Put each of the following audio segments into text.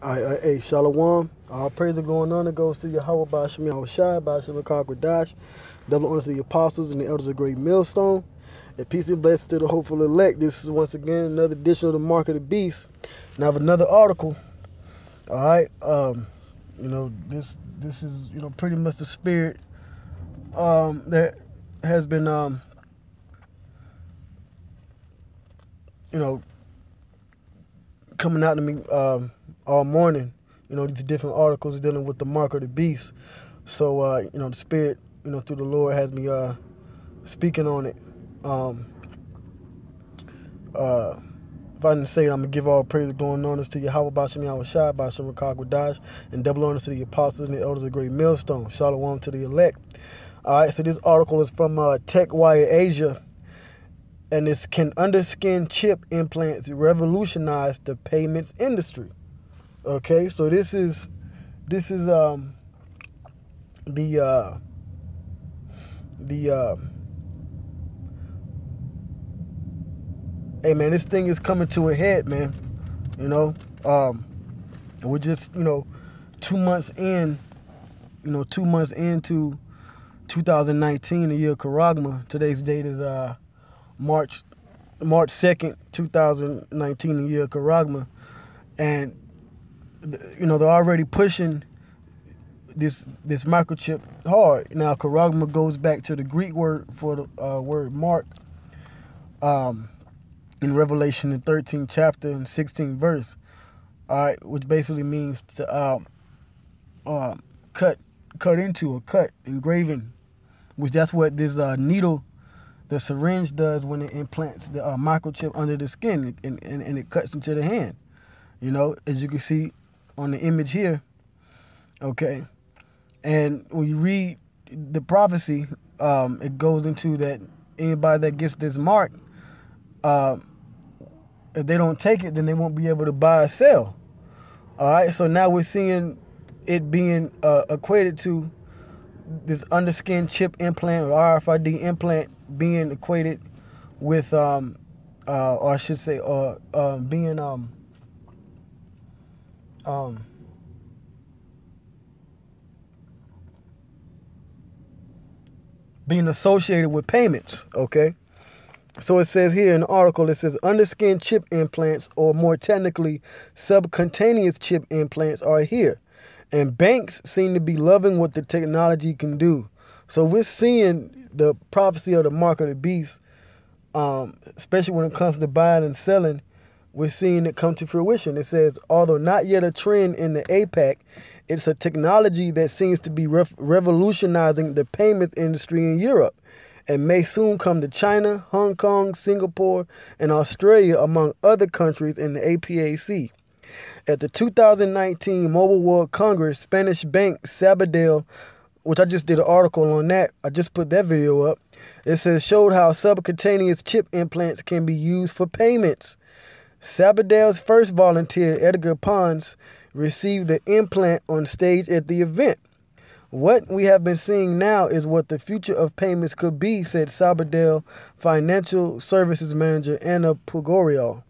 Hey, Shalom. All praise are going on. It goes to Yahweh Bashim Yahushai, Bashim Dash. Double honors to the apostles and the elders of Great Millstone. And peace and blessings to the hopeful elect. This is once again another edition of the Mark of the Beast. Now, I have another article. All right. This is pretty much the spirit that has been coming out to me all morning. These different articles dealing with the mark of the beast. So the spirit through the Lord has me speaking on it. If I didn't say it, I'm gonna give all praise going on to Yahweh Bashim Yahushai, Bashim Dash, and double honors to the apostles and the elders of Great Millstone. Shalom to the elect. All right, so this article is from TechWire Asia, and it's "Can Underskin Chip Implants Revolutionize the Payments Industry?" Okay, so this is hey man, this thing is coming to a head, man. We're just 2 months in, 2 months into 2019, the year of Karagma. Today's date is March 2nd, 2019, the year of Karagma, and they're already pushing this microchip hard. Now, Karagma goes back to the Greek word for the word mark. In Revelation, the 13th chapter and 16th verse, all right, which basically means to cut into or cut, engraving, which that's what this needle, the syringe, does when it implants the microchip under the skin, and it cuts into the hand. As you can see on the image here. Okay, and when you read the prophecy, it goes into that anybody that gets this mark, if they don't take it, then they won't be able to buy or sell. All right, so now we're seeing it being equated to this underskin chip implant or RFID implant being equated with, or I should say, being associated with payments. Okay. So it says here in the article, it says underskin chip implants, or more technically, subcutaneous chip implants, are here. And banks seem to be loving what the technology can do. So we're seeing the prophecy of the mark of the beast, especially when it comes to buying and selling. We're seeing it come to fruition. It says, although not yet a trend in the APAC, it's a technology that seems to be revolutionizing the payments industry in Europe, and may soon come to China, Hong Kong, Singapore, and Australia, among other countries in the APAC. At the 2019 Mobile World Congress, Spanish bank Sabadell, which I just did an article on that, I just put that video up, it says showed how subcutaneous chip implants can be used for payments. Sabadell's first volunteer, Edgar Pons, received the implant on stage at the event. What we have been seeing now is what the future of payments could be, said Sabadell Financial Services Manager Anna Pugorial.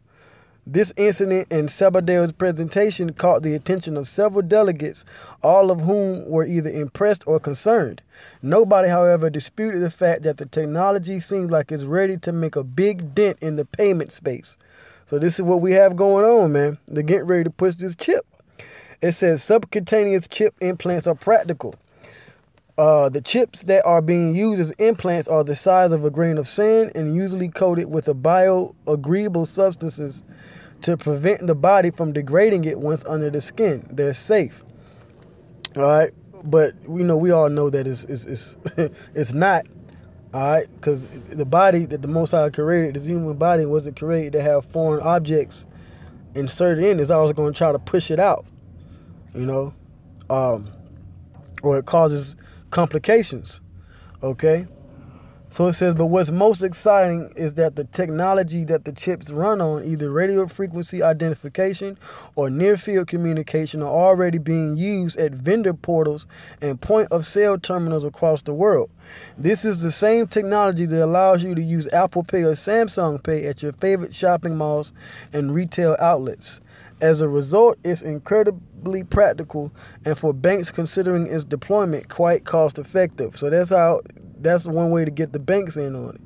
This incident and Sabadell's presentation caught the attention of several delegates, all of whom were either impressed or concerned. Nobody, however, disputed the fact that the technology seems like it's ready to make a big dent in the payment space. So this is what we have going on, man. They're getting ready to push this chip. It says subcutaneous chip implants are practical. The chips that are being used as implants are the size of a grain of sand and usually coated with a bioagreeable substances to prevent the body from degrading it once under the skin. They're safe. All right, but we all know that it's not. All right, because the body that the Most High created, this human body, wasn't created to have foreign objects inserted in. It's always going to try to push it out, or it causes complications. Okay, so it says, but what's most exciting is that the technology that the chips run on, either radio frequency identification or near field communication, are already being used at vendor portals and point of sale terminals across the world. This is the same technology that allows you to use Apple Pay or Samsung Pay at your favorite shopping malls and retail outlets. As a result, it's incredibly practical, and for banks considering its deployment, quite cost effective. So that's one way to get the banks in on it.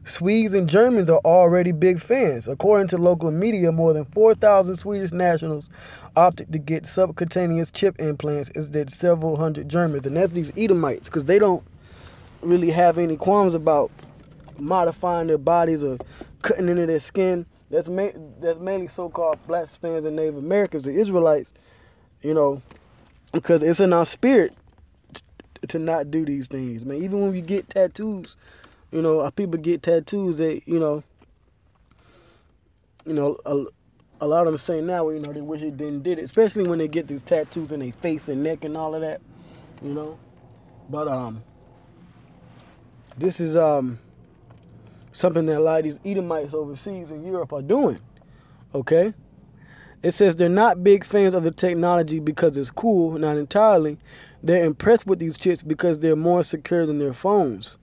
Swedes and Germans are already big fans. According to local media, more than 4,000 Swedish nationals opted to get subcutaneous chip implants, as did several hundred Germans. And that's these Edomites, because they don't really have any qualms about modifying their bodies or cutting into their skin. That's mainly so-called black Spaniards and Native Americans, the Israelites, you know, because it's in our spirit to not do these things, man. Even when we get tattoos, you know, our people get tattoos. They, you know, a lot of them say now, you know, they wish they didn't did it, especially when they get these tattoos in their face and neck and all of that, you know. But this is something that a lot of these Edomites overseas in Europe are doing. Okay, it says they're not big fans of the technology because it's cool, not entirely. They're impressed with these chips because they're more secure than their phones.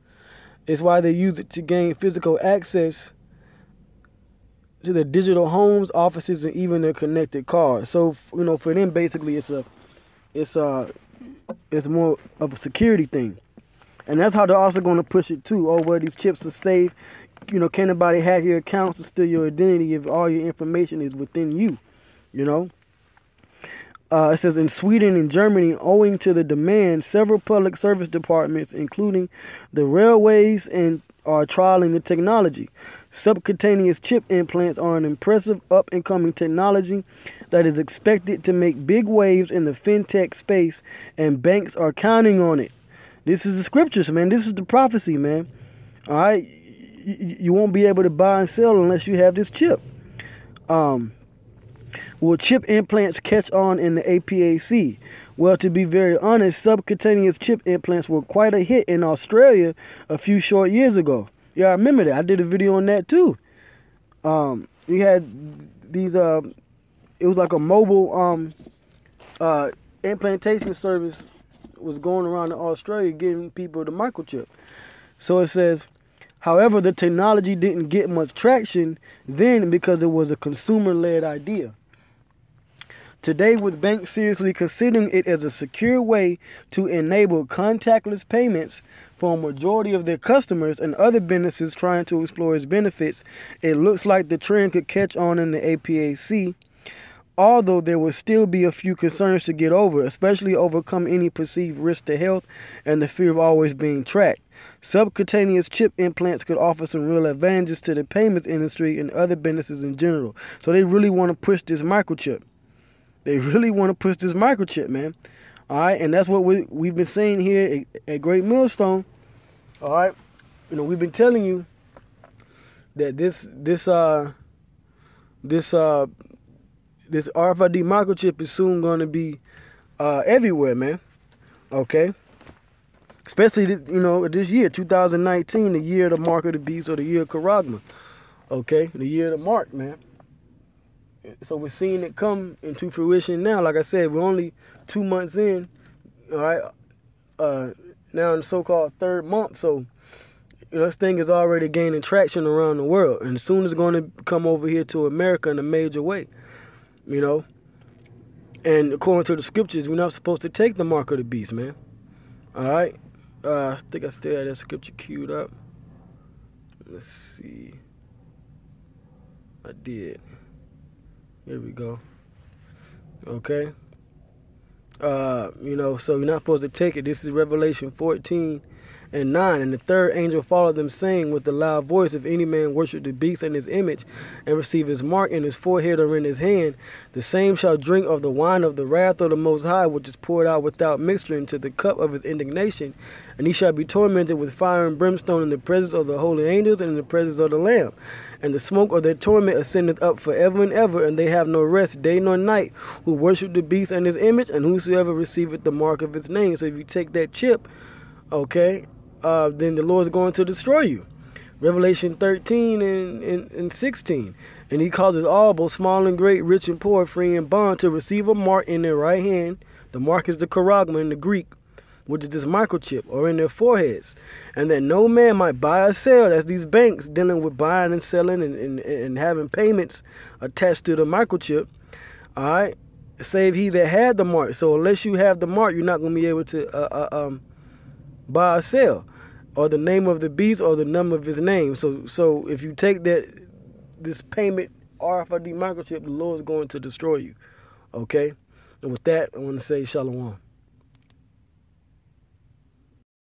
It's why they use it to gain physical access to their digital homes, offices, and even their connected cars. So, you know, for them, basically, it's more of a security thing. And that's how they're also going to push it, too. Oh, well, these chips are safe. You know, can't nobody hack your accounts or steal your identity if all your information is within you, you know. It says in Sweden and Germany, owing to the demand, several public service departments, including the railways, are trialing the technology. Subcutaneous chip implants are an impressive up-and-coming technology that is expected to make big waves in the fintech space, and banks are counting on it. This is the scriptures, man. This is the prophecy, man. All right? You won't be able to buy and sell unless you have this chip. Will chip implants catch on in the APAC? Well, to be very honest, subcutaneous chip implants were quite a hit in Australia a few short years ago. Yeah, I remember that. I did a video on that too. We had these, it was like a mobile implantation service was going around in Australia giving people the microchip. So it says, however, the technology didn't get much traction then because it was a consumer-led idea. Today, with banks seriously considering it as a secure way to enable contactless payments for a majority of their customers and other businesses trying to explore its benefits, it looks like the trend could catch on in the APAC, although there will still be a few concerns to get over, especially overcome any perceived risk to health and the fear of always being tracked. Subcutaneous chip implants could offer some real advantages to the payments industry and other businesses in general. So they really want to push this microchip. They really want to push this microchip, man. All right, and that's what we've been saying here at Great Millstone. All right, you know, we've been telling you that this RFID microchip is soon going to be everywhere, man. Okay, especially you know, this year, 2019, the year of the mark of the beast, or the year of Karagma. Okay, the year of the mark, man. So we're seeing it come into fruition now. Like I said, we're only 2 months in, all right, now in the so-called third month. So, you know, this thing is already gaining traction around the world. And soon it's going to come over here to America in a major way, you know. And according to the scriptures, we're not supposed to take the mark of the beast, man. All right. I think I still had that scripture queued up. Let's see. I did. Here we go. Okay. You know, so you're not supposed to take it. This is Revelation 14:9. And the third angel followed them, saying with a loud voice, if any man worship the beast and his image, and receive his mark in his forehead or in his hand, the same shall drink of the wine of the wrath of the Most High, which is poured out without mixture into the cup of his indignation. And he shall be tormented with fire and brimstone in the presence of the holy angels and in the presence of the Lamb. And the smoke of their torment ascendeth up forever and ever, and they have no rest day nor night, who worship the beast and his image, and whosoever receiveth the mark of his name. So if you take that chip, okay, then the Lord's going to destroy you. Revelation 13 and 16. And he causes all, both small and great, rich and poor, free and bond, to receive a mark in their right hand. The mark is the charagma in the Greek, which is this microchip, or in their foreheads, and that no man might buy or sell. That's these banks dealing with buying and selling and having payments attached to the microchip. All right, save he that had the mark. So unless you have the mark, you're not going to be able to buy or sell, or the name of the beast, or the number of his name. So if you take this payment RFID microchip, the Lord is going to destroy you. Okay, and with that, I want to say shalom.